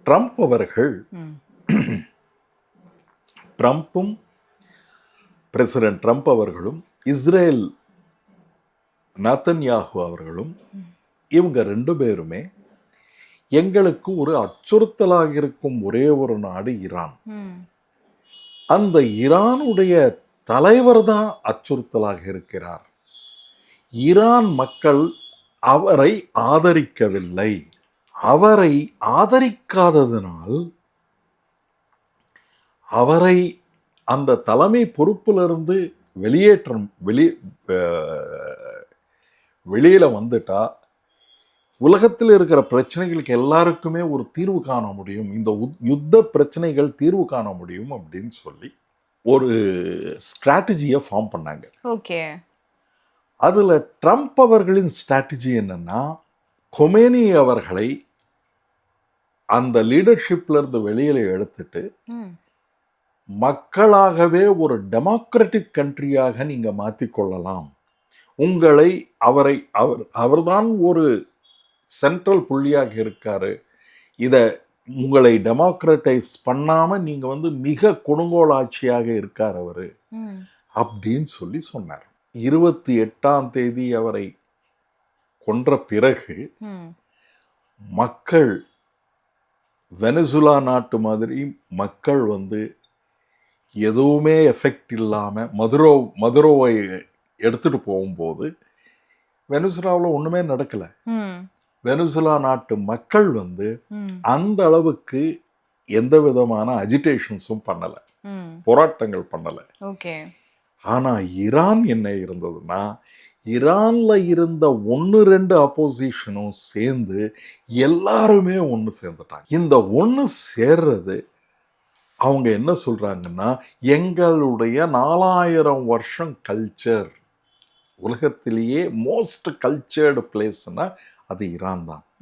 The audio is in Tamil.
ட்ரம்ப் அவர்கள் ட்ரம்ப்பும் பிரசிடென்ட் ட்ரம்ப் அவர்களும் இஸ்ரேல் நத்தன்யாகு அவர்களும் இவங்க ரெண்டு பேருமே எங்களுக்கு ஒரு அச்சுறுத்தலாக இருக்கும் ஒரே ஒரு நாடு ஈரான். அந்த ஈரானுடைய தலைவர் தான் அச்சுறுத்தலாக இருக்கிறார். ஈரான் மக்கள் அவரை ஆதரிக்கவில்லை. அவரை ஆதரிக்காததனால் அவரை அந்த தலைமை பொறுப்பிலிருந்து வெளியில வந்துட்டா உலகத்தில் இருக்கிற பிரச்சனைகளுக்கு எல்லாருக்குமே ஒரு தீர்வு காண முடியும், இந்த யுத்த பிரச்சனைகள் தீர்வு காண முடியும் அப்படின்னு சொல்லி ஒரு ஸ்ட்ராட்டஜியை ஃபார்ம் பண்ணாங்க. ஓகே. அதுல ட்ரம்ப் அவர்களின் ஸ்ட்ராட்டஜி என்னன்னா, கொமேனி அவர்களை அந்த லீடர்ஷிப்ல இருந்து வெளியில எடுத்துட்டு மக்களாகவே ஒரு டெமோக்ராட்டிக் கண்ட்ரியாக நீங்க மாற்றிக்கொள்ளலாம், உங்களை அவர்தான் ஒரு சென்ட்ரல் புள்ளியாக இருக்காரு, இதை உங்களை டெமோக்ரட்டைஸ் பண்ணாம நீங்க மிக கொடுங்கோல் ஆட்சியாக இருக்கார் அவரு அப்படின்னு சொல்லி சொன்னார். 28ஆம் தேதி அவரை கொன்ற பிறகு மக்கள் வெனிசுலா நாட்டு மாதிரி மக்கள் எதுவுமே எஃபெக்ட் இல்லாம மதுரோவை எடுத்துட்டு போகும்போது வெனிசுலாவில் ஒண்ணுமே நடக்கல. வெனிசுலா நாட்டு மக்கள் அந்த அளவுக்கு எந்த விதமான அஜிடேஷன்ஸும் பண்ணல, போராட்டங்கள் பண்ணல. ஆனா ஈரான் என்ன இருந்ததுன்னா, ஈரான்ல இருந்த 1-2 அப்போசிஷனும் சேர்ந்து எல்லாருமே ஒன்று சேர்ந்துட்டாங்க. இந்த ஒன்று சேர்றது அவங்க என்ன சொல்றாங்கன்னா, எங்களுடைய 4000 வருஷம் கல்ச்சர், உலகத்திலேயே மோஸ்ட் கல்ச்சர்டு பிளேஸ்னா அது ஈரான் தான்.